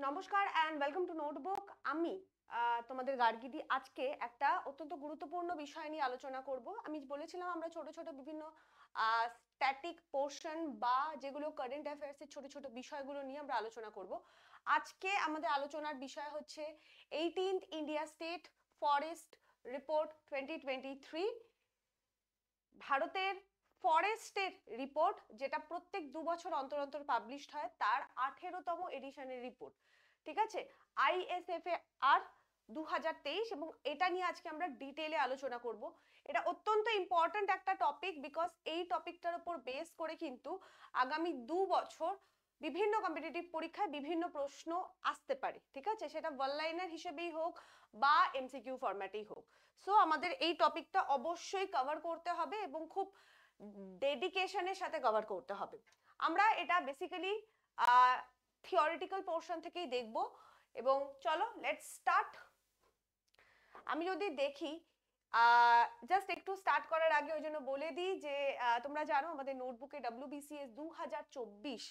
নমস্কার and welcome to notebook. আমি তোমাদের গার্গিদি আজকে একটা অত্যন্ত গুরুত্বপূর্ণ বিষয় নিয়ে আলোচনা করব। আমি বলেছিলাম আমরা ছোট ছোট বিভিন্ন স্ট্যাটিক পোর্শন বা যেগুলো কারেন্ট অ্যাফেয়ার্সের ছোট ছোট বিষয়গুলো নিয়ে আমরা আলোচনা করব। আজকে আমাদের আলোচনার বিষয় হচ্ছে 18th India state forest report 2023। ভারতের ফরেস্টের রিপোর্ট, যেটা প্রত্যেক 2 বছর অন্তর অন্তর পাবলিশড হয়, তার 18তম এডিশনের রিপোর্ট। ঠিক আছে, ISFAR 2023, এবং এটা নিয়ে আজকে আমরা ডিটেইলে আলোচনা করব। এটা অত্যন্ত ইম্পর্ট্যান্ট একটা টপিক, বিকজ এই টপিকটার উপর বেস করে কিন্তু আগামী 2 বছর বিভিন্ন কম্পিটিটিভ পরীক্ষায় বিভিন্ন প্রশ্ন আসতে পারে। ঠিক আছে, সেটা ওয়ান লাইনার হিসেবেই হোক বা MCQ ফরম্যাটেই হোক। সো আমাদের এই টপিকটা অবশ্যই কভার করতে হবে এবং খুব ডেডিকেশনের সাথে কভার করতে হবে। আমরা এটা বেসিক্যালি থিওরিটিক্যাল পোর্শন থেকেই দেখব। এবং চলো লেটস স্টার্ট। আমি যদি দেখি, জাস্ট একটু স্টার্ট করার আগে ওই জন্য বলে দিই যে তোমরা জানো আমাদের নোটবুকে WBCS 2024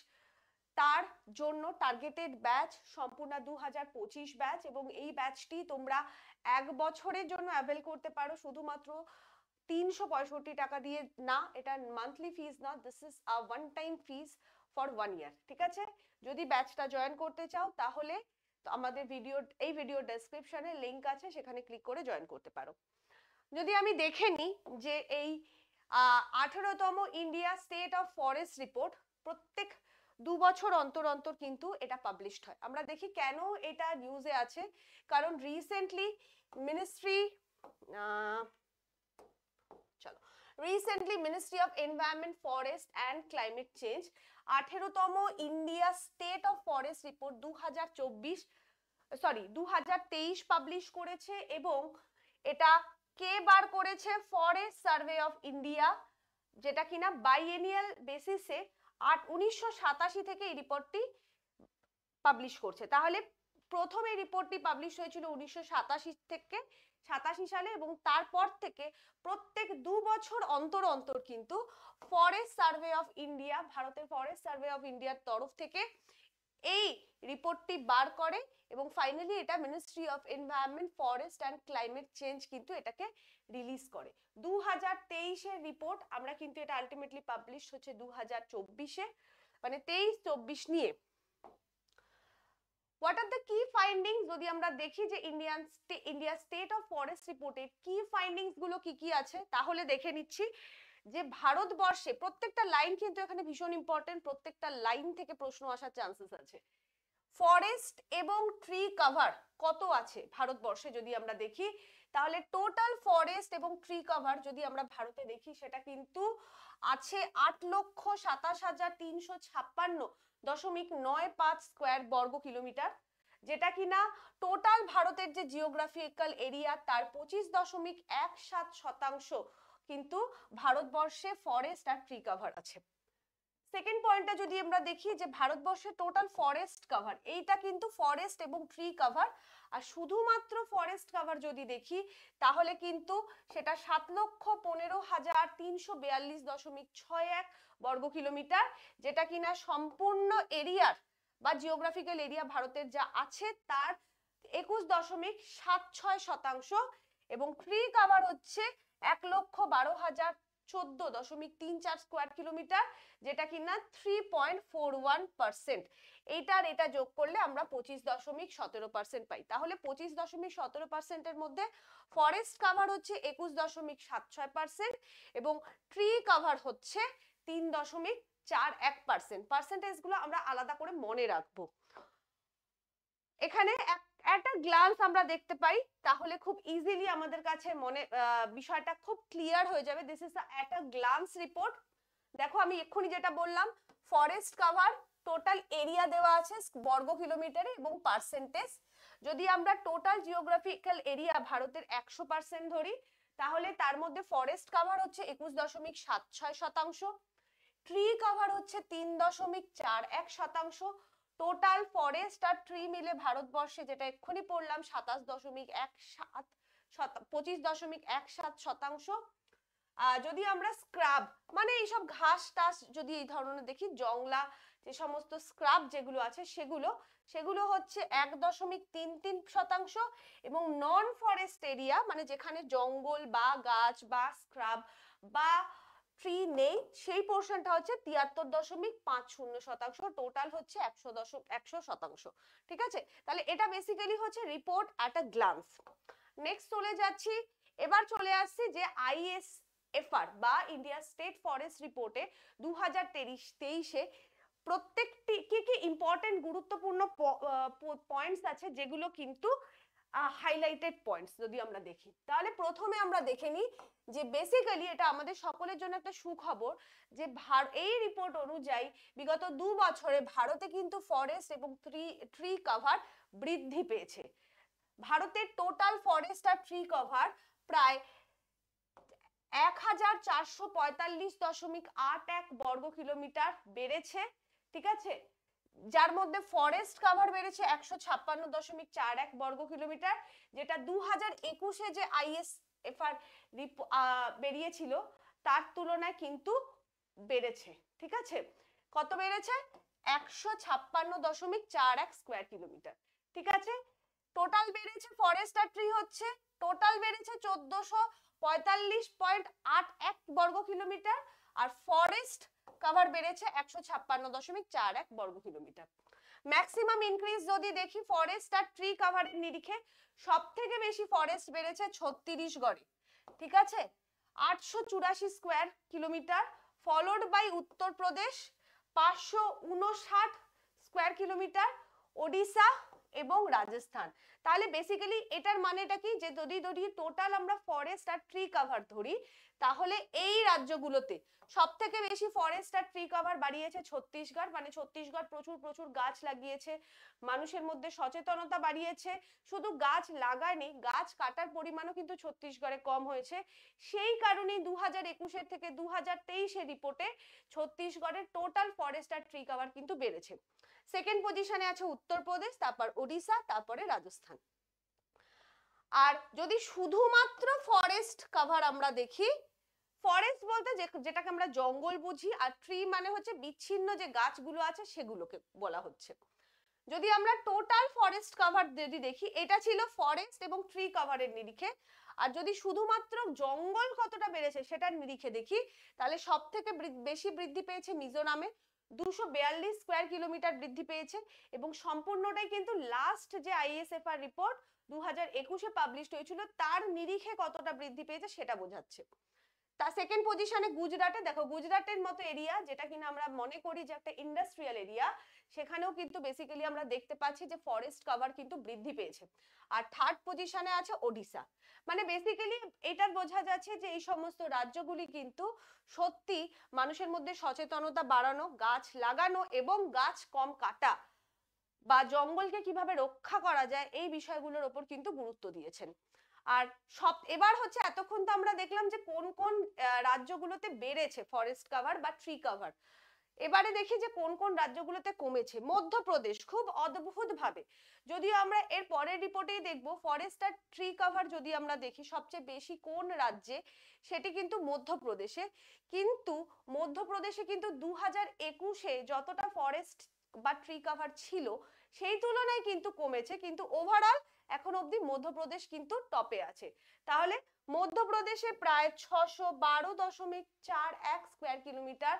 তার জন্য টার্গেটেড ব্যাচ সম্পূর্ণ 2025 ব্যাচ, এবং এই ব্যাচটি তোমরা 1 বছরের জন্য অ্যাভেল করতে পারো শুধুমাত্র 365 টাকা দিয়ে। না, এটা মান্থলি ফিস না, this is a one time fees for 1 year. ঠিক আছে, যদি ব্যাচটা জয়েন করতে চাও তাহলে আমাদের এই ভিডিও ডেসক্রিপশনে লিংক আছে, সেখানে ক্লিক করে জয়েন করতে পারো। যদি আমি দেখে নিই যে এই 18তম India state of forest report প্রত্যেক 2 বছর অন্তর অন্তর কিন্তু এটা পাবলিশড হয়। আমরা দেখি কেন এটা নিউজে আছে, কারণ recently ministry of environment, forest and climate change 18তম India state of forest report 2023 publish করেছে। এবং এটা কে বার করেছে? ফরেস্ট সার্ভে অফ ইন্ডিয়া, যেটা কিনা বাইএনিয়াল বেসিসে 1987 থেকে এই রিপোর্টটি পাবলিশ করছে। তাহলে প্রথম এই রিপোর্টটি পাবলিশ হয়েছিল 1987 সালে, এবং তারপর থেকে প্রত্যেক 2 বছর অন্তর অন্তর কিন্তু ফরেস্ট সার্ভে অফ ইন্ডিয়া, ভারতের ফরেস্ট সার্ভে অফ ইন্ডিয়ার তরফ থেকে এই রিপোর্টটি বার করে, এবং ফাইনালি এটা ministry of environment, forest and climate change কিন্তু এটাকে রিলিজ করে। 2023-এর রিপোর্ট আমরা কিন্তু এটা আলটিমেটলি পাবলিশ হচ্ছে 2024-এ, মানে 23-24 নিয়ে। হোয়াট আর দ্য কি ফাইন্ডিংস? যদি আমরা দেখি যে ইন্ডিয়া স্টেট অফ ফরেস্ট রিপোর্টের কি ফাইন্ডিংস গুলো কি কি আছে, তাহলে দেখে নিচ্ছি যে ভারতবর্ষে প্রত্যেকটা লাইন কিন্তু এখানে ভীষণ ইম্পর্টেন্ট, প্রত্যেকটা লাইন থেকে প্রশ্ন আসার চান্সেস আছে। ফরেস্ট এবং ট্রি কভার কত আছে ভারতবর্ষে যদি আমরা দেখি, তাহলে টোটাল ফরেস্ট এবং ট্রি কভার যদি আমরা ভারতে দেখি, সেটা কিন্তু আছে 8,27,356.95 স্কোয়ার বর্গ কিলোমিটার, যেটা কিনা টোটাল ভারতের যে জিওগ্রাফিক্যাল এরিয়া তার 25.17% কিন্তু ভারতবর্ষে ফরেস্ট আর ট্রি কভার আছে। সেকেন্ড পয়েন্টটা যদি আমরা দেখি যে ভারতবর্ষের টোটাল ফরেস্ট কভার, এইটা কিন্তু ফরেস্ট এবং ট্রি কভার, আর শুধুমাত্র ফরেস্ট কভার যদি দেখি তাহলে কিন্তু সেটা 7,15,342.61 বর্গ কিলোমিটার, যেটা কিনা সম্পূর্ণ এরিয়ার বা জিওগ্রাফিক্যাল এরিয়া ভারতের যা আছে তার 21.76%, এবং ট্রি কভার হচ্ছে 1,12,014.34 স্কোয়ার কিলোমিটার, যেটা কিনা 3.41%। এইটার এটা যোগ করলে আমরা 25.17% পাই। তাহলে 25.17%-এর মধ্যে ফরেস্ট কভার হচ্ছে 21.76%, এবং ট্রি কভার হচ্ছে 3.41%। পার্সেন্টেজ গুলো আমরা আলাদা করে মনে রাখবো। এখানে একটা গ্লান্স আমরা দেখতে পাই, তাহলে খুব ইজিলি আমাদের কাছে বিষয়টা খুব ক্লিয়ার হয়ে যাবে। দিস ইজ একটা গ্লান্স রিপোর্ট। দেখো আমি এক্ষুনি যেটা বললাম, ফরেস্ট কভার টোটাল এরিয়া দেওয়া আছে বর্গ কিলোমিটারে এবং পার্সেন্টেজ। যদি আমরা টোটাল জিওগ্রাফিক্যাল এরিয়া ভারতের 100% ধরি, তাহলে তার মধ্যে ফরেস্ট কভার হচ্ছে 21.76%, ট্রি কভার হচ্ছে 3.41%। টোটাল ফরেস্ট আর ট্রি মিলে ভারতবর্ষে, যেটা এক্ষুনি পড়লাম, 25.17%। যদি আমরা স্ক্রাব মানে এইসব ঘাস টাস যদি এই ধরনের দেখি, জংলা যে সমস্ত স্ক্রাব যেগুলো আছে সেগুলো হচ্ছে 1.33%, এবং নন ফরেস্ট এরিয়া মানে যেখানে জঙ্গল বা গাছ বা স্ক্রাব বা ট্রি নেই সেই পোর্শনটা হচ্ছে 73.50%, টোটাল হচ্ছে 100%। ঠিক আছে, তাহলে এটা বেসিক্যালি হচ্ছে report at a glance. Next চলে যাচ্ছি, এবার চলে আসছি যে ISFR বা ইন্ডিয়া স্টেট ফরেস্ট রিপোর্টে 2023-23-এ প্রত্যেকটি কি কি ইম্পর্টেন্ট গুরুত্বপূর্ণ পয়েন্টস আছে যেগুলো কিন্তু হাইলাইটেড পয়েন্টস যদি আমরা দেখি, তাহলে প্রথমে আমরা দেখে নিই যে বেসিক্যালি এটা আমাদের সকলের জন্য একটা সুখবর যে এই রিপোর্ট অনুযায়ী বিগত 2 বছরে ভারতে কিন্তু ফরেস্ট এবং ট্রি কভার বৃদ্ধি পেয়েছে। ভারতের টোটাল ফরেস্ট আর ট্রি কভার প্রায় 1445.81 বর্গ কিলোমিটার বেড়েছে। ঠিক আছে, যার মধ্যে ফরেস্ট কভার বেড়েছে 156.41 বর্গ কিলোমিটার, যেটা 2021-এ যে ISFR বেরিয়েছিল তার তুলনায় কিন্তু বেড়েছে। ঠিক আছে, কত বেড়েছে? 156.41 স্কয়ার কিলোমিটার। ঠিক আছে, টোটাল বেড়েছে ফরেস্ট আর ট্রি হচ্ছে টোটাল বেড়েছে 1445.81 বর্গ কিলোমিটার, আর ফরেস্ট কভার বেড়েছে 156.41 বর্গ কিলোমিটার। ম্যাক্সিমাম ইনক্রিজ যদি দেখি ফরেস্ট আর ট্রি কভারের নিরিখে, সব থেকে বেশি ফরেস্ট বেড়েছে ছত্তিশগড়ে। ঠিক আছে, 884 square kilometre, followed by Uttar Pradesh 559 square kilometre, Odisha এবং রাজস্থান। তাহলে বেসিক্যালি এটার মানেটা কি যে যদি টোটাল আমরা ফরেস্ট আর ট্রি কভার ধরি, তাহলে এই রাজ্যগুলোতে সব থেকে বেশি ফরেস্ট আর ট্রি কভার বাড়িয়েছে ছত্তিশগড়, মানে ছত্তিশগড় প্রচুর গাছ লাগিয়েছে, মানুষের মধ্যে সচেতনতা বাড়িয়েছে। শুধু গাছ লাগায়নি, গাছ কাটার পরিমাণও কিন্তু ছত্তিশগড়ে কম হয়েছে। সেই কারণেই 2021-এর থেকে 2023-এর রিপোর্টে ছত্তিশগড়ের টোটাল ফরেস্ট আর ট্রি কভার কিন্তু বেড়েছে। সেকেন্ড পজিশনে আছে উত্তরপ্রদেশ, তারপর ওড়িশা, তারপরে রাজস্থান। আর যদি শুধুমাত্র ফরেস্ট কভার আমরা দেখি, ফরেস্ট বলতে যেটাকে আমরা জঙ্গল বুঝি, আর ট্রি মানে হচ্ছে বিচ্ছিন্ন যে গাছগুলো আছে সেগুলোকে বলা হচ্ছে। যদি আমরা টোটাল ফরেস্ট কভার যদি দেখি, এটা ছিল ফরেস্ট এবং ট্রি কভারের নিরিখে। আর যদি শুধুমাত্র জঙ্গল কতটা বেড়েছে সেটার নিরিখে দেখি, তাহলে সব থেকে বেশি বৃদ্ধি পেয়েছে মিজোরামে, 242 স্কয়ার কিলোমিটার বৃদ্ধি পেয়েছে, এবং সম্পূর্ণটাই কিন্তু লাস্ট যে ISFR রিপোর্ট 2021-এ পাবলিশড হয়েছিল তার নিরিখে কতটা বৃদ্ধি পেয়েছে সেটা বোঝাচ্ছে। তার সেকেন্ড পজিশনে গুজরাটে, দেখো গুজরাটের মতো এরিয়া যেটা কিনা আমরা মনে করি যে একটা ইন্ডাস্ট্রিয়াল এরিয়া, সেখানেও কিন্তু বেসিক্যালি আমরা দেখতে পাচ্ছি যে ফরেস্ট কভার কিন্তু বৃদ্ধি পেয়েছে। আর থার্ড পজিশনে আছে ওডিশা। মানে বেসিক্যালি এটা বোঝা যাচ্ছে যে এই সমস্ত রাজ্যগুলি কিন্তু সত্যি মানুষের মধ্যে সচেতনতা বাড়ানো, গাছ লাগানো এবং গাছ কম কাটা বা জঙ্গলকে কিভাবে রক্ষা করা যায় এই বিষয়গুলোর উপর কিন্তু গুরুত্ব দিয়েছেন। আর এবার হচ্ছে এতক্ষণ তো আমরা দেখলাম যে কোন কোন রাজ্যগুলোতে বেড়েছে ফরেস্ট কভার বা ট্রি কভার, এবারে দেখি যে কোন কোন রাজ্যগুলোতে কমেছে। মধ্যপ্রদেশ খুব অদ্ভুত ভাবে, যদিও আমরা এর পরের রিপোর্টেই দেখবো ফরেস্ট আর ট্রি কভার যদি আমরা দেখি সবচেয়ে বেশি কোন রাজ্যে, সেটি কিন্তু মধ্যপ্রদেশে। কিন্তু মধ্যপ্রদেশে কিন্তু 2021-এ যতটা ফরেস্ট বা ট্রি কভার ছিল সেই তুলনায় কিন্তু কমেছে, কিন্তু ওভারঅল এখন অবধি মধ্যপ্রদেশ কিন্তু টপে আছে। তাহলে মধ্যপ্রদেশে প্রায় 612.41 স্কয়ার কিলোমিটার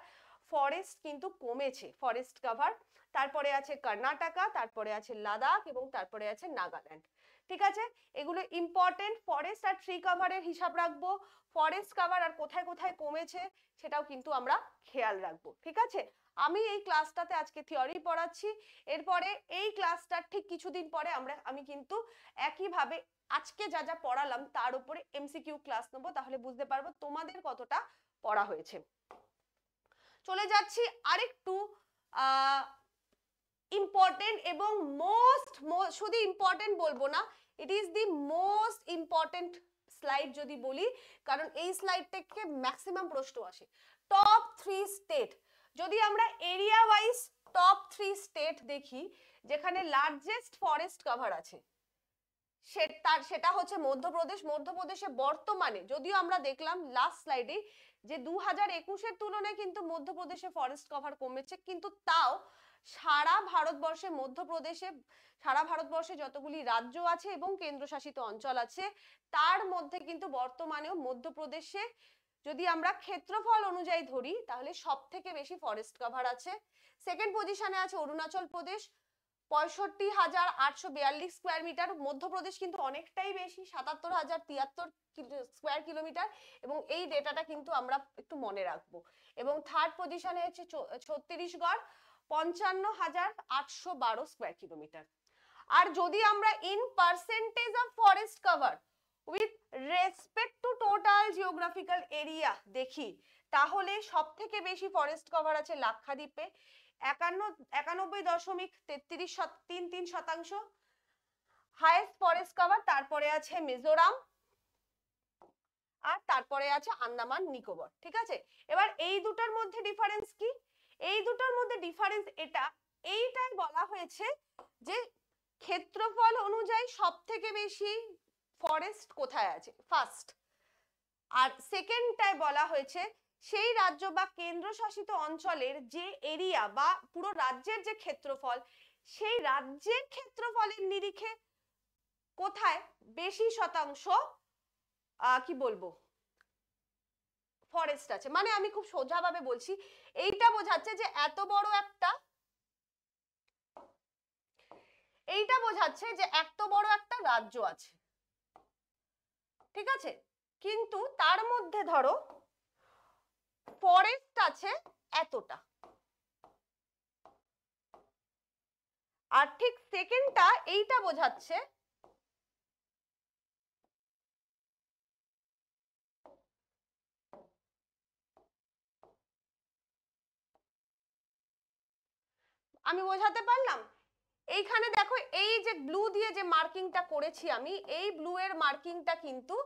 ফরেস্ট কিন্তু কমেছে, ফরেস্ট কভার। তারপরে আছে কর্ণাটকা, তারপরে আছে লাদাখ এবং তারপরে আছে নাগাল্যান্ড। ঠিক আছে, এগুলো ইম্পর্টেন্ট। ফরেস্ট আর ট্রি কভারের হিসাব রাখবো, ফরেস্ট কভার আর কোথায় কোথায় কমেছে সেটাও কিন্তু আমরা খেয়াল রাখবো। ঠিক আছে, আমি এই ক্লাসটাতে আজকে থিওরি পড়াচ্ছি, এরপরে এই ক্লাসটার ঠিক কিছুদিন পরে আমি কিন্তু একইভাবে আজকে যা যা পড়ালাম তার উপরে MCQ ক্লাস নেবো, তাহলে বুঝতে পারবো তোমাদের কতটা পড়া হয়েছে। চলে যাচ্ছি আরেকটু ইম্পর্টেন্ট এবং শুধু ইম্পর্টেন্ট বলবো না, it is the most important slide যদি বলি, কারণ এই স্লাইড থেকে ম্যাক্সিমাম প্রশ্ন আসে। টপ 3 স্টেট, যদি আমরা এরিয়া ওয়াইজ টপ 3 স্টেট দেখি যেখানে লার্জেস্ট ফরেস্ট কভার আছে, সেটা হচ্ছে মধ্যপ্রদেশ। মধ্যপ্রদেশে বর্তমানে, যদিও আমরা দেখলাম লাস্ট স্লাইডে যে 2021-এর তুলনায় কিন্তু মধ্যপ্রদেশে ফরেস্ট কভার কমেছে, কিন্তু তাও সারা ভারতবর্ষে যতগুলি রাজ্য আছে এবং কেন্দ্রশাসিত অঞ্চল আছে, তার মধ্যে কিন্তু বর্তমানেও মধ্যপ্রদেশে যদি আমরা ক্ষেত্রফল অনুযায়ী ধরি তাহলে সব থেকে বেশি ফরেস্ট কভার আছে। সেকেন্ড পজিশনে আছে অরুণাচল প্রদেশ, 65,842 স্কোয়ার মিটার। মধ্যপ্রদেশ কিন্তু অনেকটাই বেশি, 77,073 স্কোয়ার কিলোমিটার, এবং এই ডেটাটা কিন্তু আমরা একটু মনে রাখবো। এবং থার্ড পজিশনে হচ্ছে ছত্তিশগড়, 55,812 স্কোয়ার কিলোমিটার। আর যদি আমরা in percentage of forest cover with respect to total geographical area দেখি, তাহলে সব থেকে বেশি ফরেস্ট কভার আছে লাক্ষাদ্বীপে, 91.33%, হাইয়েস্ট ফরেস্ট কভার। তারপরে আছে মিজোরাম, আর তারপরে আছে আন্দামান নিকোবর। ঠিক আছে, এবার এই দুটার মধ্যে ডিফারেন্স কি? এই দুটার মধ্যে ডিফারেন্স এইটাই বলা হয়েছে যে ক্ষেত্রফল অনুযায়ী সব থেকে বেশি ফরেস্ট কোথায় আছে, ফার্স্ট। আর সেকেন্ডটায় বলা হয়েছে সেই রাজ্য বা কেন্দ্রশাসিত অঞ্চলের যে এরিয়া বা পুরো রাজ্যের যে ক্ষেত্রফল, সেই রাজ্যের ক্ষেত্রফলের নিরিখে কোথায় বেশি শতাংশ কি বলবো ফরেস্ট আছে। মানে আমি খুব সোজাভাবে বলছি, এইটা বোঝাচ্ছে যে এত বড় একটা রাজ্য আছে, ঠিক আছে, কিন্তু তার মধ্যে ধরো ফরেস্ট আছে এতটা। আর ঠিক সেকেন্ডটা এইটা বোঝাচ্ছে আমি বোঝাতে পারলাম? এইখানে দেখো, এই যে ব্লু দিয়ে যে মার্কিংটা করেছি আমি, এই ব্লু এর মার্কিংটা কিন্তু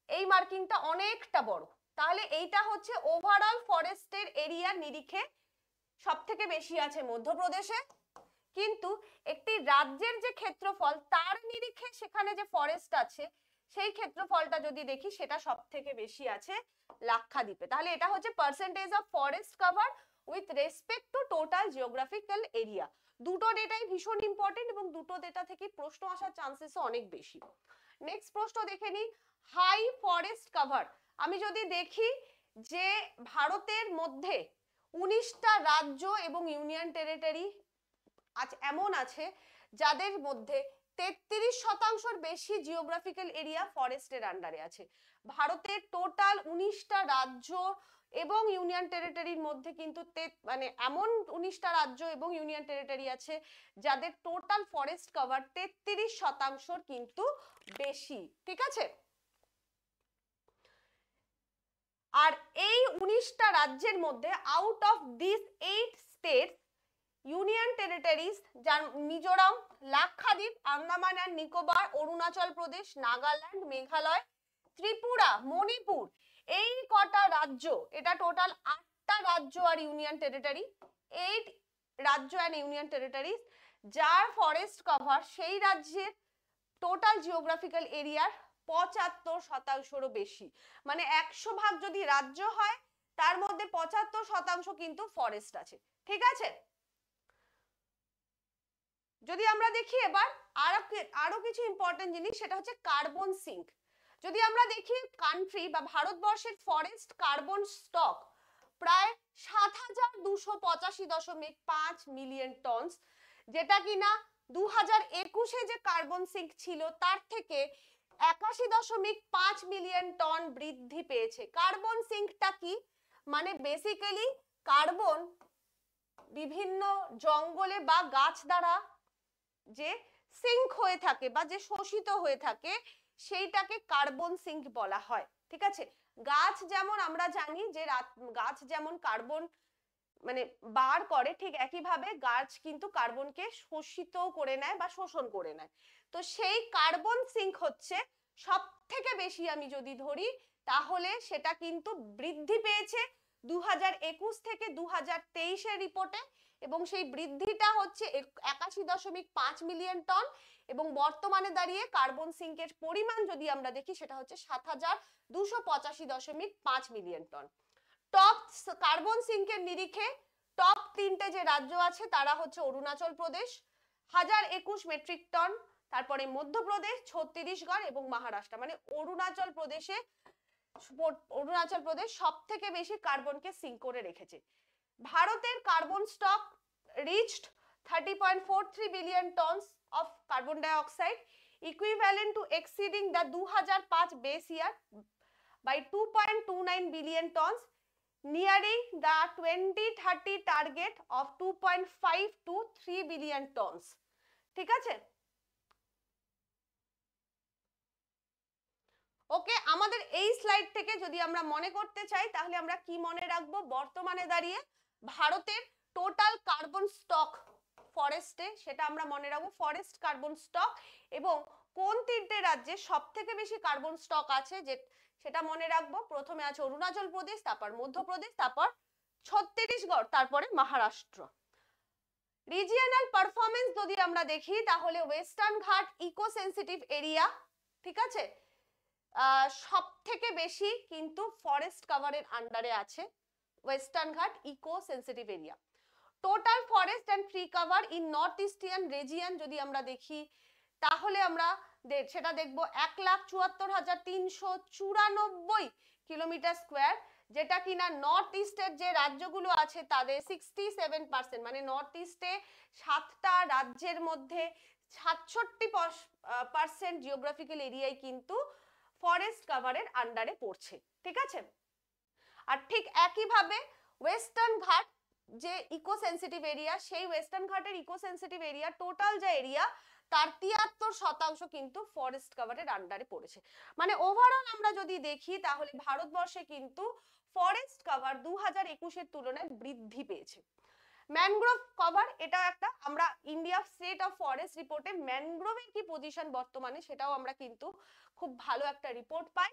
এই মার্কিংটা অনেকটা বড়। তাহলে এইটা হচ্ছে ওভারঅল ফরেস্টের এরিয়ার নিরিখে সব থেকে বেশি আছে মধ্যপ্রদেশে, কিন্তু একটি রাজ্যের যে ক্ষেত্রফল তার নিরিখে সেখানে যে ফরেস্ট আছে সেই ক্ষেত্রফলটা যদি দেখি সেটা সব থেকে বেশি আছে লাক্ষাদ্বীপে। তাহলে এটা হচ্ছে percentage of forest cover with respect to total geographical area. দুটো ডেটাই ভীষণ ইম্পর্টেন্ট এবং দুটো ডেটা থেকে প্রশ্ন আসার চান্সেসও অনেক বেশি। নেক্সট প্রশ্ন দেখে নিই, হাই ফরেস্ট কভার। আমি যদি দেখি যে ভারতের মধ্যে 19টা রাজ্য এবং ইউনিয়ন টেরিটরি আজ এমন আছে যাদের মধ্যে 33% বেশি জিওগ্রাফিক্যাল এরিয়া ফরেস্টের আন্ডারে আছে। ভারতের টোটাল 19টা রাজ্য এবং ইউনিয়ন টেরিটরির মধ্যে কিন্তু মানে এমন 19টা রাজ্য এবং ইউনিয়ন টেরিটরি আছে যাদের টোটাল ফরেস্ট কভার 33% কিন্তু বেশি। ঠিক আছে, আর এই 19টা রাজ্যের মধ্যে out of this 8 states union territories, যার মিজোরাম, লাক্ষাদ্বীপ, আন্দামান এন্ড নিকোবর, অরুণাচল প্রদেশ, নাগাল্যান্ড, মেঘালয়, ত্রিপুরা, মণিপুর, এই কটা রাজ্য, এটা টোটাল 8টা রাজ্য আর ইউনিয়ন টেরিটরি, 8 রাজ্য এন্ড ইউনিয়ন টেরিটরিজ, যার ফরেস্ট কভার সেই রাজ্যের টোটাল জিওগ্রাফিক্যাল এরিয়ার 75%-রও বেশি। মানে 100 ভাগ যদি রাজ্য হয় তার মধ্যে 75% কিন্তু ফরেস্ট আছে। ঠিক আছে, যদি আমরা দেখি এবার আরো কিছু ইম্পর্টেন্ট জিনিস, সেটা হচ্ছে কার্বন সিঙ্ক। যদি আমরা দেখি কান্ট্রি বা ভারতবর্ষের ফরেস্ট কার্বন স্টক প্রায় 7,285.5 মিলিয়ন টন, যেটা কিনা 2021-এ যে কার্বন সিঙ্ক ছিল তার থেকে 81.5 মিলিয়ন টন বৃদ্ধি পেয়েছে। কার্বন সিঙ্কটা কি? মানে বেসিক্যালি কার্বন বিভিন্ন জঙ্গলে বা গাছ দ্বারা যে সিঙ্ক হয়ে থাকে বা যে শোষিত হয়ে থাকে সেইটাকে কার্বন সিঙ্ক বলা হয়। ঠিক আছে, গাছ যেমন আমরা জানি যে গাছ যেমন কার্বন মানে বার করে, ঠিক একইভাবে গাছ কিন্তু কার্বনকে শোষিত করে নেয় বা শোষণ করে নেয়। তো সেই কার্বন সিঙ্ক হচ্ছে সব থেকে বেশি, আমি যদি ধরি তাহলে সেটা কিন্তু বৃদ্ধি পেয়েছে 2021 থেকে 2023-এর রিপোর্টে, এবং সেই বৃদ্ধিটা হচ্ছে 81.5 মিলিয়ন টন, এবং বর্তমানে দাঁড়িয়ে কার্বন সিঙ্কের পরিমাণ যদি আমরা দেখি সেটা হচ্ছে ৭,২৮৫.৫ মিলিয়ন টন। টপ কার্বন সিঙ্কের নিরিখে টপ 3টে যে রাজ্য আছে তারা হচ্ছে অরুণাচল প্রদেশ 1021 মেট্রিক টন, তারপরে মধ্যপ্রদেশ, ছত্তিশগড় এবং মহারাষ্ট্র। মানে অরুণাচল প্রদেশ সব থেকে বেশি কার্বনকে সিঙ্ক করে রেখেছে। ভারতের carbon stock reached 30.43 billion tonnes of carbon dioxide, equivalent to exceeding the 2005 base year by 2.29 billion tons, nearing the 2030 target of 2.5 to 3 billion tons. ঠিক আছে? ওকে, আমাদের এই স্লাইড থেকে যদি আমরা মনে করতে চাই তাহলে আমরা কি মনে রাখবো? বর্তমানে দাঁড়িয়ে ভারতের টোটাল কার্বন স্টক ফরেস্টে, সেটা আমরা মনে রাখবো ফরেস্ট কার্বন স্টক, এবং কোন 3টে রাজ্যে সব থেকে বেশি কার্বন স্টক আছে যে সেটা মনে রাখবো। প্রথমে আছে অরুণাচল প্রদেশ, তারপর মধ্যপ্রদেশ, তারপর ছত্তিশগড়, তারপরে মহারাষ্ট্র। রিজিয়নাল পারফরমেন্স যদি আমরা দেখি তাহলে western Ghat eco sensitive area, ঠিক আছে, সব থেকে বেশি কিন্তু ফরেস্ট কভারের আন্ডারে আছে western Ghat eco sensitive area. Total forest and tree cover in north eastern region যদি আমরা দেখি তাহলে আমরা সেটা দেখবো 1,74,394 কিলোমিটার স্কোয়ার, যেটা কিনা নর্থ ইস্টের যে রাজ্যগুলো আছে তাদের 67%, মানে নর্থ ইস্টে 7টা রাজ্যের মধ্যে 66% জিওগ্রাফিক্যাল এরিয়াই কিন্তু ফরেস্ট কভারের আন্ডারে পড়ছে, ঠিক আছে। আর ঠিক একইভাবে ওয়েস্টার্ন ঘাট যে ইকো সেনসিটিভ এরিয়া, সেই ওয়েস্টার্ন ঘাটের ইকো সেনসিটিভ এরিয়া টোটাল যে এরিয়া তার 73% কিন্তু ফরেস্ট কভারের আন্ডারে পড়েছে। মানে ওভারঅল আমরা যদি দেখি তাহলে ভারতবর্ষে কিন্তু ফরেস্ট কভার 2021-এর তুলনায় বৃদ্ধি পেয়েছে। ম্যানগ্রোভ কভার, এটা একটা আমরা ইন্ডিয়া স্টেট অফ ফরেস্ট রিপোর্টে ম্যানগ্রোভের কি পজিশন বর্তমানে সেটাও আমরা কিন্তু খুব ভালো একটা রিপোর্ট পাই।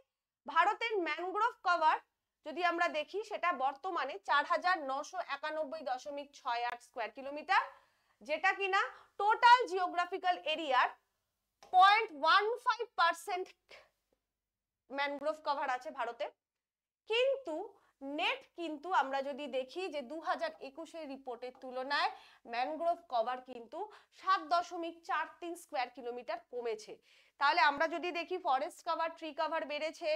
ভারতের ম্যানগ্রোভ কভার যদি আমরা দেখি সেটা বর্তমানে 4,991.68 স্কয়ার কিলোমিটার, যেটা কিনা টোটাল জিওগ্রাফিক্যাল এরিয়ার 0.15% ম্যানগ্রোভ কভার আছে ভারতে। কিন্তু নেট কিন্তু আমরা যদি দেখি যে 2021-এর রিপোর্টের তুলনায় ম্যানগ্রোভ কভার কিন্তু 7.43 স্কয়ার কিলোমিটার কমেছে। তাহলে আমরা যদি দেখি ফরেস্ট কভার, ট্রি কভার বেড়েছে,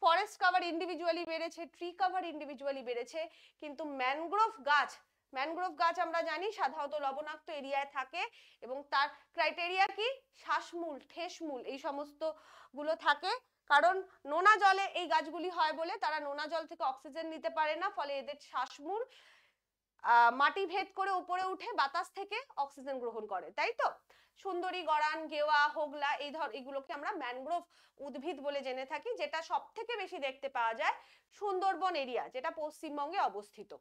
ফরেস্ট কভার ইন্ডিভিজুয়ালি বেড়েছে, ট্রি কভার ইন্ডিভিজুয়ালি বেড়েছে, কিন্তু ম্যানগ্রোভ গাছ আমরা জানি সাধারণত লবণাক্ত এরিয়ায় থাকে এবং তার ক্রাইটেরিয়া কি? শ্বাসমূল, ঠেসমূল এই সমস্ত গুলো থাকে, কারণ নোনা জলে এই গাছগুলি হয় বলে তারা নোনা জল থেকে অক্সিজেন নিতে পারে না, ফলে এদের শ্বাসমূল মাটি ভেদ করে উপরে উঠে বাতাস থেকে অক্সিজেন গ্রহণ করে, তাই তো। সুন্দরী গড়ান, গেওয়া, হোগলা এইগুলোকে আমরা ম্যানগ্রোভ উদ্ভিদ বলে জেনে থাকি, যেটা সব থেকে বেশি দেখতে পাওয়া যায় সুন্দরবন এরিয়া, যেটা পশ্চিমবঙ্গে অবস্থিত।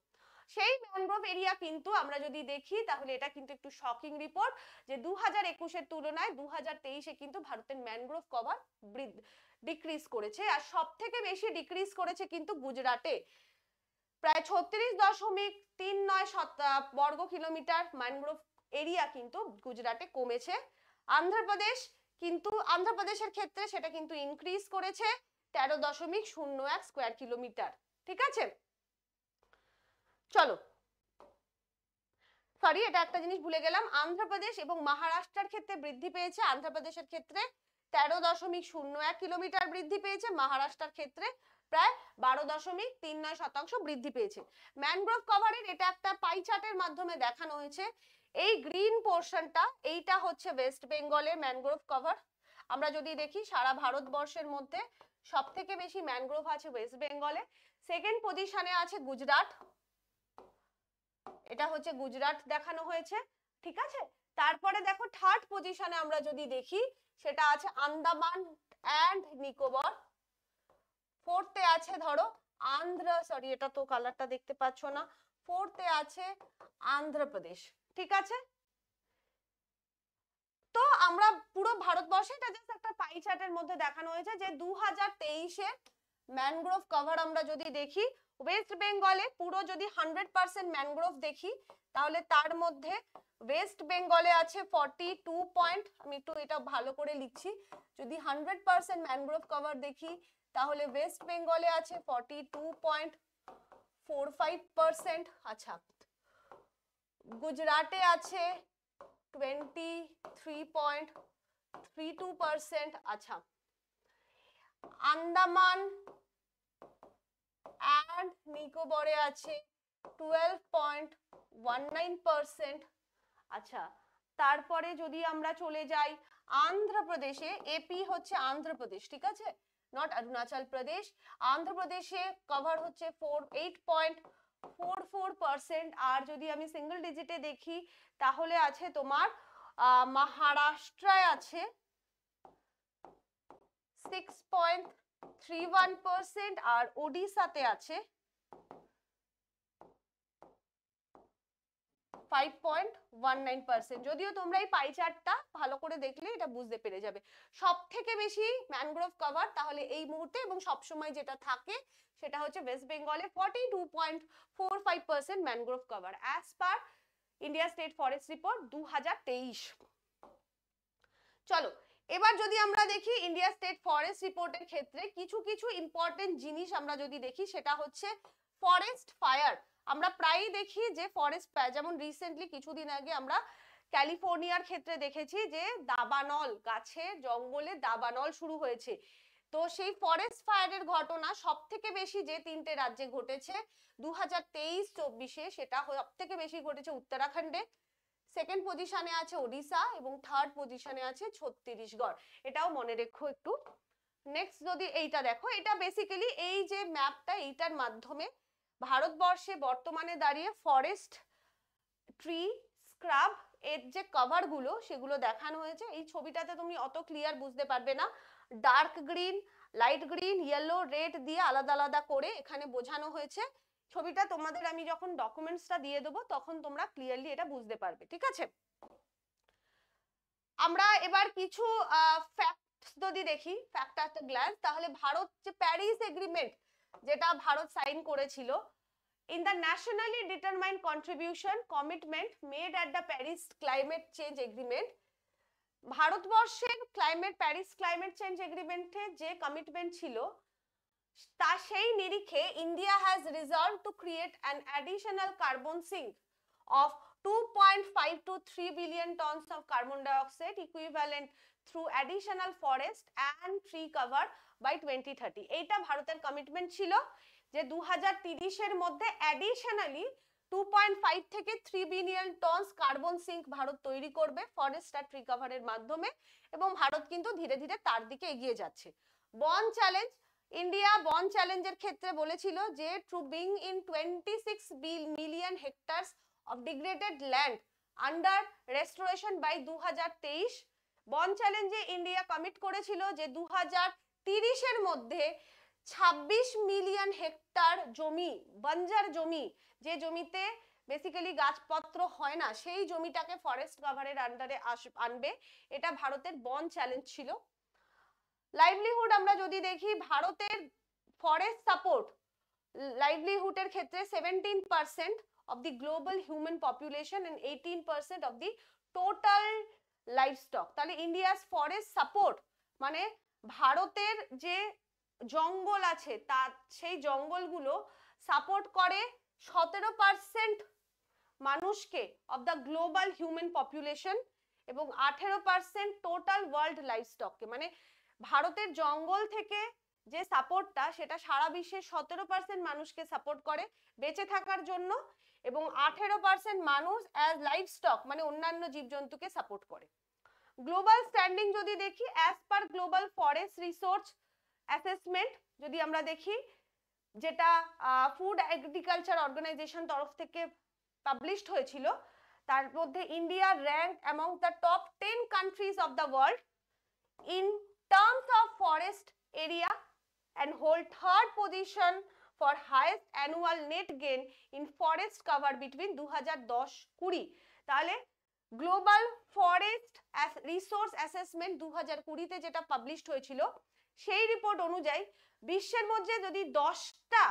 সেই ম্যানগ্রোভ এরিয়া কিন্তু আমরা যদি দেখি তাহলে এটা কিন্তু একটু শকিং রিপোর্ট যে 2021-এর তুলনায় 2023-এ কিন্তু ভারতের ম্যানগ্রোভ কভার ডিক্রিজ করেছে, আর সব থেকে বেশি ডিক্রিজ করেছে কিন্তু গুজরাটে, প্রায় 36.39 বর্গ কিলোমিটার ম্যানগ্রোভ এরিয়া কিন্তু গুজরাটে কমেছে। আন্ধ্রপ্রদেশের ক্ষেত্রে সেটা কিন্তু ইনক্রিজ করেছে 13.01 স্কয়ার কিলোমিটার, ঠিক আছে। চলো, সরি এটা একটা জিনিস ভুলে গেলাম, অন্ধ্রপ্রদেশ এবং মহারাষ্ট্রের ক্ষেত্রে বৃদ্ধি পেয়েছে। অন্ধ্রপ্রদেশের ক্ষেত্রে 13.01 কিলোমিটার বৃদ্ধি পেয়েছে, মহারাষ্ট্রের ক্ষেত্রে প্রায় 12.39% বৃদ্ধি পেয়েছে। ম্যানগ্রোভ কভারের এটা একটা পাই চার্টের মাধ্যমে দেখানো হয়েছে। এই গ্রিন পোর্শনটা, এইটা হচ্ছে ওয়েস্ট বেঙ্গলের ম্যানগ্রোভ কভার। আমরা যদি দেখি সারা ভারতবর্ষের মধ্যে সব থেকে বেশি ম্যানগ্রোভ আছে ওয়েস্ট বেঙ্গলে, সেকেন্ড পজিশনে আছে গুজরাট, এটা হচ্ছে গুজরাট দেখানো হয়েছে, ঠিক আছে। তারপরে দেখো থার্ড পজিশনে আমরা যদি দেখি সেটা আছে আন্দামান এন্ড নিকোবর, ফোর্থে আছে ধরো সরি এটা তো কালারটা দেখতে পাচ্ছ না, ফোর্থে আছে অন্ধ্রপ্রদেশ, ঠিক আছে। তো আমরা পুরো ভারতবর্ষে এটা জাস্ট একটা পাই চার্টের মধ্যে দেখানো হয়েছে যে 2023-এর ম্যানগ্রোভ কভার আমরা যদি দেখি ওয়েস্ট বেঙ্গলে পুরো যদি 100% ম্যানগ্রোভ দেখি তাহলে তার মধ্যে ওয়েস্ট বেঙ্গলে আছে 42 পয়েন্ট, আমি একটু এটা ভালো করে লিখছি, যদি 100% ম্যানগ্রোভ কভার দেখি তাহলে ওয়েস্ট বেঙ্গলে আছে 42.45%। আচ্ছা, গুজরাটে আছে 23.32%। আচ্ছা, আন্দামান অ্যান্ড নিকোবরে আছে 12.19%। আচ্ছা, তারপরে যদি আমরা চলে যাই আন্ধ্রপ্রদেশে, এপি হচ্ছে আন্ধ্রপ্রদেশ, ঠিক আছে, নট অরুণাচল প্রদেশ। আন্ধ্রপ্রদেশে কভার হচ্ছে 8.44%। আর যদি আমি সিঙ্গেল ডিজিটে দেখি তাহলে আছে তোমার মহারাষ্ট্রায় আছে 6.31%, আর ওডিশাতে আছে 5.19%। যদিও তোমরা এই পাই চার্টটা ভালো করে দেখলে এটা বুঝতে পেরে যাবে। সব থেকে বেশি ম্যানগ্রোভ কভার তাহলে এই মুহূর্তে এবং সবসময় যেটা থাকে সেটা হচ্ছে ওয়েস্ট বেঙ্গলে 42.45% mangrove cover as per India state forest report 2023। চলো এবার যদি আমরা দেখি ইন্ডিয়া স্টেট ফরেস্ট রিপোর্টের ক্ষেত্রে কিছু কিছু ইম্পর্টেন্ট জিনিস আমরা যদি দেখি, সেটা হচ্ছে ফরেস্ট ফায়ার। আমরা প্রায়ই দেখি যে ফরেস্ট ফায়ার, যেমন রিসেন্টলি কিছুদিন আগে আমরা ক্যালিফোর্নিয়ার ক্ষেত্রে দেখেছি যে দাবানল, গাছে জঙ্গলে দাবানল শুরু হয়েছে। তো সেই ফরেস্ট ফায়ারের ঘটনা সব থেকে বেশি যে তিনটে রাজ্যে ঘটেছে 2023-24-এ, সেটা সব থেকে বেশি ঘটেছে উত্তরাখণ্ডে, সেকেন্ড পজিশনে আছে ওড়িশা এবং থার্ড পজিশনে আছে ছত্তিশগড়। এটাও মনে রেখো একটু। নেক্সট যদি এইটা দেখো, এটা বেসিক্যালি এই যে ম্যাপটা, এইটার মাধ্যমে ভারতবর্ষে বর্তমানে দাঁড়িয়ে ফরেস্ট ট্রি স্ক্রাব এর যে কভার গুলো সেগুলো দেখানো হয়েছে। এই ছবিটাতে তুমি অত ক্লিয়ার বুঝতে পারবে না, dark green, light green, yellow, red দিয়ে আলাদা আলাদা করে এখানে বোঝানো হয়েছে। ছবিটা তোমাদের আমি যখন ডকুমেন্টসটা দিয়ে দেবো তখন তোমরা ক্লিয়ারলি এটা বুঝতে পারবে, ঠিক আছে। আমরা এবার কিছু ফ্যাক্টস যদি দেখি, ফ্যাক্ট অ্যাট আ গ্ল্যান্স, তাহলে ভারত যে প্যারিস এগ্রিমেন্ট যেটা ভারত সাইন করেছিল, in the nationally determined contribution commitment made at the Paris climate change agreement, ভারতবর্ষের প্যারিস ক্লাইমেট চেঞ্জ এগ্রিমেন্টে যে কমিটমেন্ট ছিল তা সেই নিরিখে India has resolve to create an additional carbon sink of 2.5 to 3 billion tons of carbon dioxide equivalent through additional forest and tree cover by 2030। এইটা ভারতের commitment ছিল যে 2030-এর মধ্যে অ্যাডিশনালি 2.5 থেকে 3 billion tons carbon sink Bharat তৈরি করবে ফরেস্ট আর tree কভারের মাধ্যমে, এবং ভারত কিন্তু ধীরে ধীরে তার দিকে এগিয়ে যাচ্ছে। বন চ্যালেঞ্জ, ইন্ডিয়া বন চ্যালেঞ্জের ক্ষেত্রে বলেছিল যে to bring in 26 million hectares of degraded land under restoration by 2023। বন চ্যালেঞ্জে ইন্ডিয়া কমিট করেছিল যে 2030-এর মধ্যে 26 মিলিয়ন হেক্টর জমি, বঞ্জার জমি, যে জমিতে বেসিক্যালি গাছপত্র হয় না, সেই জমিটাকে ফরেস্ট কভারের আন্ডারে আনবে। এটা ভারতের বন চ্যালেঞ্জ ছিল। লাইভলিহুড আমরা যদি দেখি, ভারতের ফরেস্ট সাপোর্ট লাইভলিহুডের ক্ষেত্রে 17% of the global human population and 18% of the total livestock। তাহলে ইন্ডিয়াস ফরেস্ট সাপোর্ট মানে ভারতের যে জঙ্গল আছে তার সেই জঙ্গলগুলো সাপোর্ট করে 17% মানুষকে of the global human population এবং 18% টোটাল ওয়ার্ল্ড লাইভস্টককে। মানে ভারতের জঙ্গল থেকে যে সাপোর্টটা সেটা সারা বিশ্বের 17% মানুষকে সাপোর্ট করে বেঁচে থাকার জন্য, এবং 18% মানুষ অ্যাজ লাইভস্টক মানে অন্যান্য জীবজন্তুকে সাপোর্ট করে। গ্লোবাল স্ট্যান্ডিং যদি দেখি, as per global forest resource assessment যদি আমরা দেখি, যেটা ফুড এগ্রিকালচার অর্গানাইজেশন তরফ থেকে পাবলিশড হয়েছিল, তার মধ্যে India rank among the top 10 countries of the world in terms of forest area and hold third position for highest annual net gain in forest cover between 2010-20। তাহলে global forest resource assessment 2020-তে যেটা published হয়েছিল, সেই report অনুযায়ী বিশ্বের মধ্যে যদি 10টা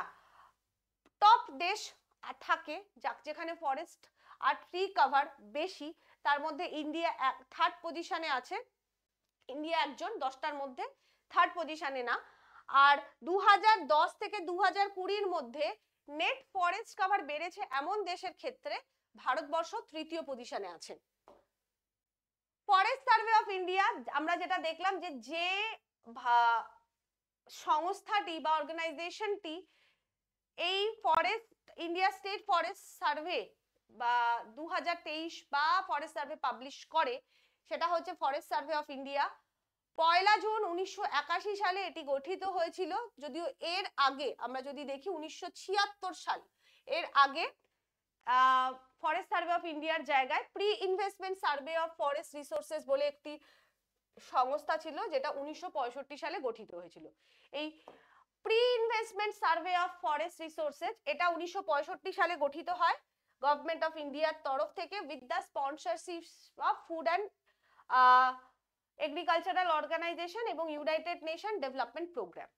top দেশ থাকে যেখানে ফরেস্ট আর ট্রি কভার বেশি, তার মধ্যে ইন্ডিয়া থার্ড পজিশনে আছে। ইন্ডিয়া একজন 10টার মধ্যে থার্ড পজিশনে না। আর 2010 থেকে 2020-র মধ্যে নেট ফরেস্ট কভার বেড়েছে এমন দেশের ক্ষেত্রে ভারতবর্ষ তৃতীয় পজিশনে আছে। ফরেস্ট সার্ভে অফ ইন্ডিয়া আমরা যেটা দেখলাম যে সংস্থাটি বা অর্গানাইজেশনটি এই forest India state forest survey বা 2023 বা ফরেস্ট সার্ভে পাবলিশ করে সেটা হচ্ছে forest survey of India. 1 June 1981 সালে এটি গঠিত হয়েছিল, যদিও এর আগে আমরা যদি দেখি 1976 সাল, এর আগে ফরেস্ট সার্ভে অফ ইন্ডিয়ার জায়গায় pre investment survey of forest resources বলে একটি সংস্থা ছিল যেটা 1965 সালে গঠিত হয়েছিল। এই pre investment survey of forest resources এটা 1965 সালে গঠিত হয় গভর্নমেন্ট অফ ইন্ডিয়ার তরফ থেকে with the sponsorship of food and agricultural organisation এবং ইউনাইটেড নেশন ডেভেলপমেন্ট প্রোগ্রাম।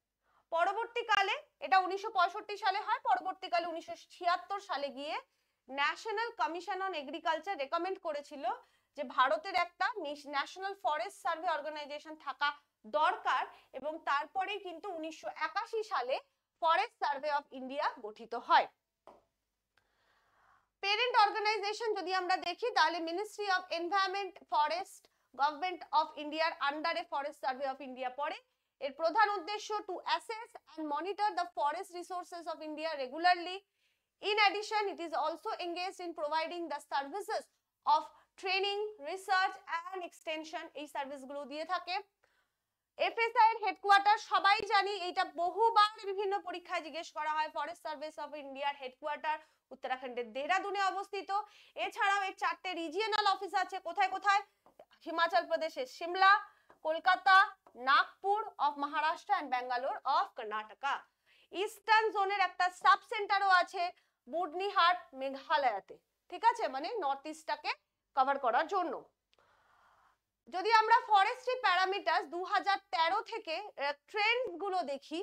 পরবর্তীকালে এটা 1965 সালে হয়, পরবর্তীকালে 1976 সালে গিয়ে national commission on agriculture recommend করেছিল যে ভারতের একটা ন্যাশনাল ফরেস্ট সার্ভে অর্গানাইজেশন থাকা দরকার, এবং তারপরেই কিন্তু 1981 সালে ফরেস্ট সার্ভে অফ ইন্ডিয়া গঠিত হয়। পেরেন্ট অর্গানাইজেশন যদি আমরা দেখি তাহলে ministry of environment forest government of ইন্ডিয়ার আন্ডারে ফরেস্ট সার্ভে অফ ইন্ডিয়া পড়ে। এর প্রধান উদ্দেশ্য to assess and monitor the forest resources of India regularly. In addition, it is also engaged in providing the services of training, research and extension, এই সার্ভিসগুলো দিয়ে থাকে। এফএসআই এর হেডকোয়ার্টার সবাই জানি, এটা বহুবার বিভিন্ন পরীক্ষায় জিজ্ঞেস করা হয়। ফরেস্ট সার্ভিস অফ ইন্ডিয়ার হেডকোয়ার্টার উত্তরাখণ্ডের দেহরাদুনে অবস্থিত। এছাড়াও এর 4টে রিজিয়নাল অফিস আছে। কোথায় কোথায়? হিমাচল প্রদেশের Shimla, Kolkata, Nagpur of Maharashtra and Bangalore of Karnataka. Eastern জোনের একটা সাব সেন্টারও আছে বুডনিহাট মেঘালয়তে, ঠিক আছে, মানে নর্থ ইস্টটাকে কভার করার জন্য। যদি আমরা ফরেস্ট্রি প্যারামিটার 2013 থেকে ট্রেন্ডস গুলো দেখি,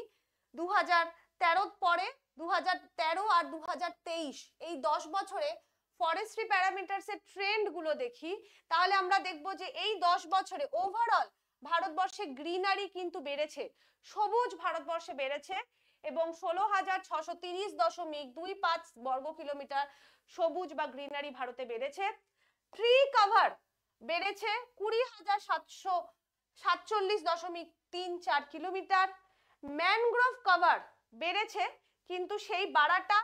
2013 পরে 2013 আর 2023 এই 10 বছরে ফরেস্ট্রি প্যারামিটারস এর ট্রেন্ড গুলো দেখি, তাহলে আমরা দেখব যে এই 10 বছরে ওভারঅল ভারতবর্ষে গ্রিনারি কিন্তু বেড়েছে, সবুজ ভারতবর্ষে বেড়েছে এবং 16,630.25 বর্গ কিলোমিটার সবুজ বা গ্রিনারি ভারতে বেড়েছে। ট্রি কভার বেড়েছে 20,747.34 কিলোমিটার। ম্যানগ্রোভ কভার বেড়েছে, কিন্তু সেই বাড়াটা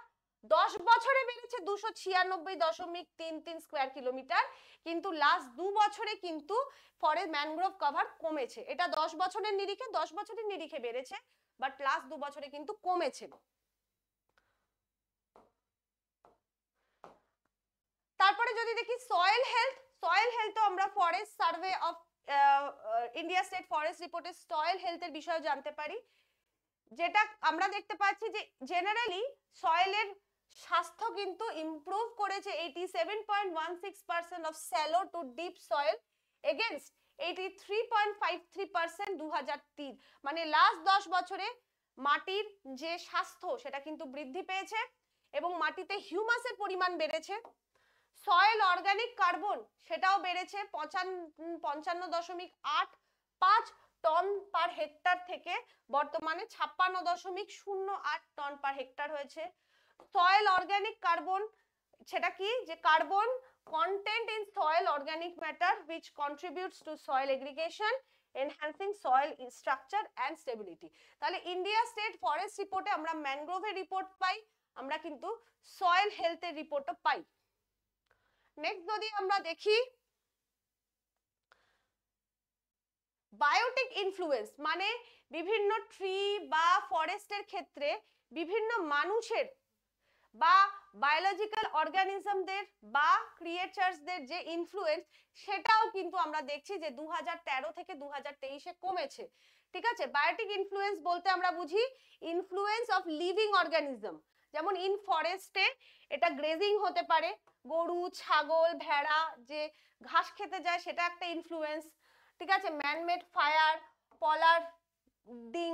10 বছরে বেড়েছে 296.33 স্কয়ার কিলোমিটার, কিন্তু লাস্ট 2 বছরে কিন্তু ফরেস্ট ম্যানগ্রোভ কভার কমেছে। এটা 10 বছরের নিরিখে বেড়েছে, বাট লাস্ট 2 বছরে কিন্তু কমেছে। তারপরে যদি দেখি সয়েল হেলথ, আমরা forest survey of India state forest রিপোর্টের সয়েল হেলথের বিষয়ে জানতে পারি, যেটা আমরা দেখতে পাচ্ছি যে জেনারেলি সয়েলের স্বাস্থ্য কিন্তু ইমপ্রুভ করেছে 87.16% of shallow to deep soil against 83.53% 2003। মানে লাস্ট 10 বছরে মাটির যে স্বাস্থ্য সেটা কিন্তু বৃদ্ধি পেয়েছে এবং মাটিতে হিউমাসের পরিমাণ বেড়েছে। সয়েল অর্গানিক কার্বন সেটাও বেড়েছে 55.85 টন পার হেক্টর থেকে বর্তমানে 56.08 টন পার হেক্টর হয়েছে। সয়েল অর্গানিক কার্বন সেটা কি, যে carbon content in soil organic matter which contributes to soil aggregation, enhancing soil structure and stability। তাহলে ইন্ডিয়া স্টেট ফরেস্ট রিপোর্টে আমরা ম্যানগ্রোভের রিপোর্ট পাই, আমরা কিন্তু সয়েল হেলথের রিপোর্টও পাই। নেক্সট যদি আমরা দেখি বায়োটিক ইনফ্লুয়েন্স, মানে বিভিন্ন ট্রি বা ফরেস্টের ক্ষেত্রে বিভিন্ন মানুষের বা বায়োলজিক্যাল অর্গানিজমদের বা ক্রিয়েচার্সদের যে ইনফ্লুয়েন্স, সেটাও কিন্তু আমরা দেখছি যে 2013 থেকে 2023-এ কমেছে। ঠিক আছে, বায়োটিক ইনফ্লুয়েন্স বলতে আমরা বুঝি ইনফ্লুয়েন্স অফ লিভিং অর্গানিজম, যেমন ইন ফরেস্টে এটা গ্রেজিং হতে পারে, গরু ছাগল ভেড়া যে ঘাস খেতে যায় সেটা একটা ইনফ্লুয়েন্স। ঠিক আছে, manmade fire, pollarding,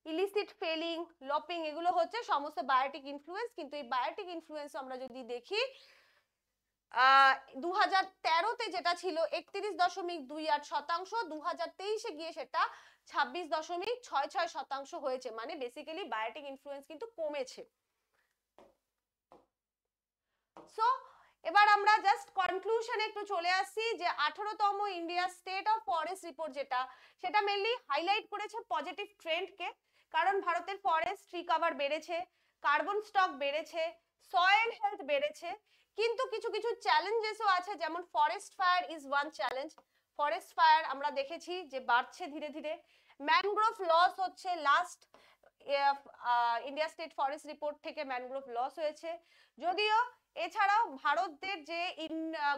illicit felling, lopping, এগুলো হচ্ছে সমস্ত বায়োটিক ইনফ্লুয়েন্স। কিন্তু এই বায়োটিক ইনফ্লুয়েন্স আমরা যদি দেখি 2013-তে যেটা ছিল 31.28%, 2023-এ গিয়ে সেটা 26.66% হয়েছে, মানে বেসিক্যালি বায়োটিক ইনফ্লুয়েন্স কিন্তু কমেছে। সো এবার আমরা জাস্ট কনক্লুশনে একটু চলে আসছি যে 18তম India state of forest report যেটা, সেটা মেনলি হাইলাইট করেছে পজিটিভ ট্রেন্ডকে, কারণ ভারতের ফরেস্ট ট্রি কভার বেড়েছে, কার্বন স্টক বেড়েছে, সয়েল হেলথ বেড়েছে, কিন্তু কিছু কিছু চ্যালেঞ্জেসও আছে, যেমন forest fire is one challenge. Forest fire আমরা দেখেছি যে বাড়ছে ধীরে ধীরে। ম্যানগ্রোভ লস হচ্ছে, last India state forest report থেকে ম্যানগ্রোভ লস হয়েছে। যদিও এছাড়াও ভারতের যে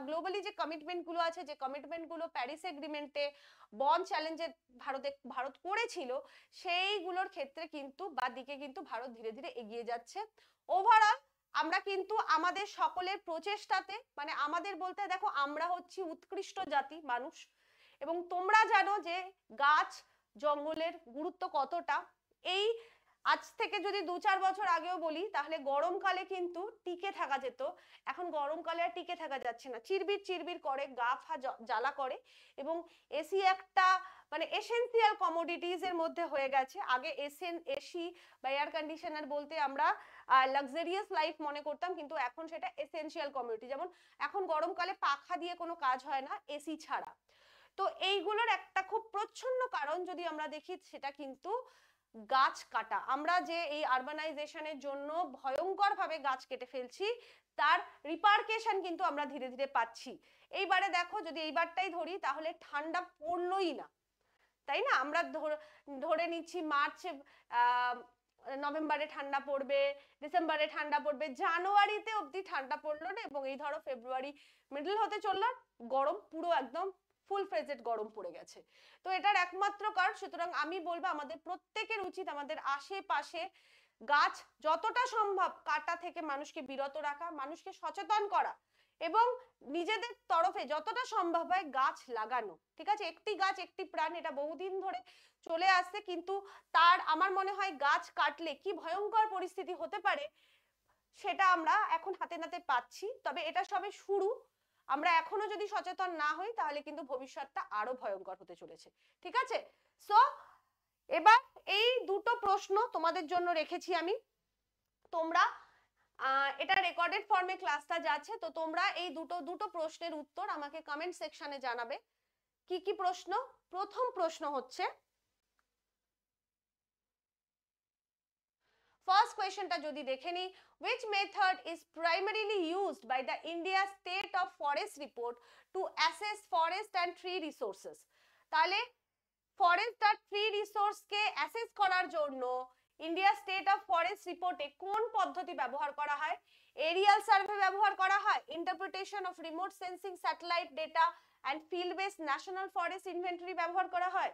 গ্লোবালি যে কমিটমেন্ট গুলো আছে, যে কমিটমেন্ট গুলো প্যারিস এগ্রিমেন্টে বন চ্যালেঞ্জে ভারত করেছিল, সেইগুলোর ক্ষেত্রে কিন্তু বা দিকে কিন্তু ভারত ধীরে ধীরে এগিয়ে যাচ্ছে। ওভারঅল আমরা কিন্তু আমাদের সকলের প্রচেষ্টাতে, মানে আমাদের বলতে দেখো আমরা হচ্ছি উৎকৃষ্ট জাতি মানুষ, এবং তোমরা জানো যে গাছ জঙ্গলের গুরুত্ব কতটা। এই আজ থেকে যদি 2-4 বছর আগেও বলি, তাহলে গরমকালে কিন্তু টিকে থাকা যেত, এখন গরমকালে আর টিকে থাকা যাচ্ছে না, চিরবির চিরবির করে, গা ফা জ্বালা করে, এবং এসি একটা মানে এসেনশিয়াল কমোডিটিজ এর মধ্যে হয়ে গেছে। আগে এসি বা এয়ার কন্ডিশনার বলতে আমরা লাক্সারিয়াস লাইফ মনে করতাম, কিন্তু এখন সেটা এসেনশিয়াল কমোডিটি। যেমন এখন গরমকালে পাখা দিয়ে কোনো কাজ হয় না এসি ছাড়া। তো এইগুলোর একটা খুব প্রচ্ছন্ন কারণ যদি আমরা দেখি, সেটা কিন্তু গাছ কাটা। আমরা যে এই আরবানাইজেশনের জন্য ভয়ঙ্কর ভাবে গাছ কেটে ফেলছি, তার রিপারকেশন কিন্তু আমরা ধীরে ধীরে পাচ্ছি। এইবারে দেখো, যদি এইবারটাই ধরি, তাহলে ঠান্ডা পড়লোই না, তাই না? আমরা ধরে নিচ্ছি মার্চে নভেম্বরে ঠান্ডা পড়বে, ডিসেম্বরে ঠান্ডা পড়বে, জানুয়ারিতে অবধি ঠান্ডা পড়লো না, এবং এই ধরো ফেব্রুয়ারি মিডল হতে চললো, গরম পুরো একদম ফুল ফ্রেজেড গরম পড়ে গেছে। তো এটার একমাত্র কারণ, সুতরাং আমি বলবো আমাদের প্রত্যেকের উচিত আমাদের আশেপাশে গাছ যতটা সম্ভব কাটা থেকে মানুষকে বিরত রাখা, মানুষকে সচেতন করা, এবং নিজেদের তরফে যতটা সম্ভব হয় গাছ লাগানো। ঠিক আছে, একটি গাছ একটি প্রাণ, এটা বহুদিন ধরে চলে আসছে, কিন্তু তার আমার মনে হয় গাছ কাটলে কি ভয়ঙ্কর পরিস্থিতি হতে পারে সেটা আমরা এখন হাতে নাতে পাচ্ছি। তবে এটা সবে শুরু, আমরা এখনো যদি সচেতন না হই, তাহলে কিন্তু ভবিষ্যৎটা আরো ভয়ঙ্কর হতে চলেছে। ঠিক আছে, সো এবার এই দুটো প্রশ্ন তোমাদের জন্য রেখেছি আমি, তোমরা এটা রেকর্ডেড ফর্মে ক্লাসটা যাচ্ছে, তো তোমরা এই দুটো প্রশ্নের উত্তর আমাকে কমেন্ট সেকশনে জানাবে। কি কি প্রশ্ন? প্রথম প্রশ্ন হচ্ছে, ফার্স্ট কোয়েশ্চনটা যদি দেখে নি, which method is primarily used by the India State of Forest Report to assess forest and tree resources? তাহলে ফরেস্ট আর ট্রি রিসোর্স কে অ্যাসেস করার জন্য ইন্ডিয়া স্টেট অফ ফরেস্ট রিপোর্টে কোন পদ্ধতি ব্যবহার করা হয়? এরিয়াল সার্ভে ব্যবহার করা হয়, interpretation of remote sensing satellite data and field based national forest inventory ব্যবহার করা হয়,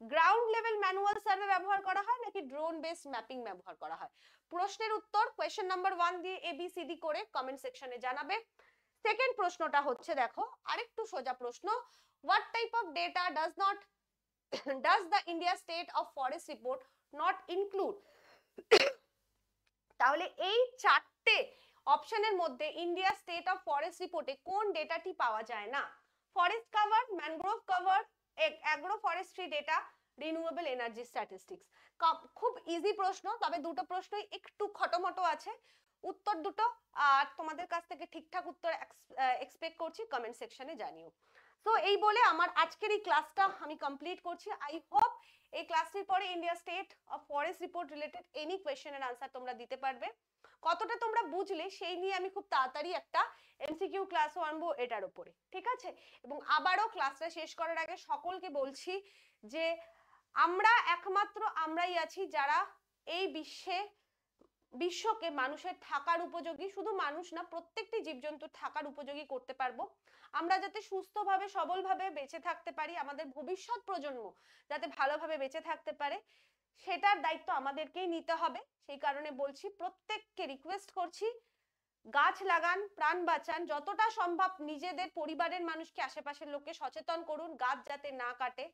গ্রাউন্ড লেভেল ম্যানুয়াল সার্ভে ব্যবহার করা হয়, নাকি ড্রোন বেসড ম্যাপিং ব্যবহার করা হয়? প্রশ্নের উত্তর কোয়েশ্চেন নাম্বার 1 দিয়ে ABCD করে কমেন্ট সেকশনে জানাবে। সেকেন্ড প্রশ্নটা হচ্ছে, দেখো আরেকটু সোজা প্রশ্ন, what type of data does the India State of Forest Report not include? তাহলে এই চারটে অপশনের মধ্যে ইন্ডিয়া স্টেট অফ ফরেস্ট রিপোর্টে কোন ডেটাটি পাওয়া যায় না? Forest cover, mangrove cover, agro forestry data, renewable energy statistics. খুব ইজি প্রশ্ন, তবে দুটো প্রশ্নই একটু খটোমটো আছে, উত্তর দুটো আর তোমাদের কাছ থেকে ঠিকঠাক উত্তর এক্সপেক্ট করছি, কমেন্ট সেকশনে জানিও। তো এই বলে আমার আজকের এই ক্লাসটা আমি কমপ্লিট করছি। আই হোপ এই ক্লাসটির পরে India state of forest report related any কোয়েশ্চেনের আনসার তোমরা দিতে পারবে। কতটা তোমরা বুঝলে সেই নিয়ে আমি খুব তাড়াতাড়ি একটা এমসিকিউ ক্লাসও আনবো এটার উপরে, ঠিক আছে? এবং আবারও ক্লাসটা শেষ করার আগে সকলকে বলছি যে আমরা একমাত্র আমরাই আছি যারা এই বিশ্বকে মানুষের থাকার উপযোগী, শুধু মানুষ না প্রত্যেকটি জীবজন্তুর থাকার উপযোগী করতে পারবো। আমরা যাতে সুস্থভাবে সবলভাবে বেঁচে থাকতে পারি, আমাদের ভবিষ্যৎ প্রজন্ম যাতে ভালোভাবে বেঁচে থাকতে পারে, সেটার দায়িত্ব আমাদেরকেই নিতে হবে। সেই কারণে বলছি, প্রত্যেককে রিকোয়েস্ট করছি, গাছ লাগান, প্রাণ বাঁচান, যতটা সম্ভব নিজেদের পরিবারের মানুষকে, আশেপাশের লোককে সচেতন করুন গাছ যাতে না কাটে,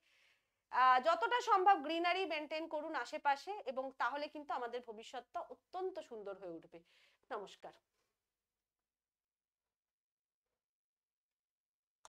যতটা সম্ভব গ্রিনারি মেনটেন করুন আশেপাশে, এবং তাহলে কিন্তু আমাদের ভবিষ্যৎটা অত্যন্ত সুন্দর হয়ে উঠবে। নমস্কার।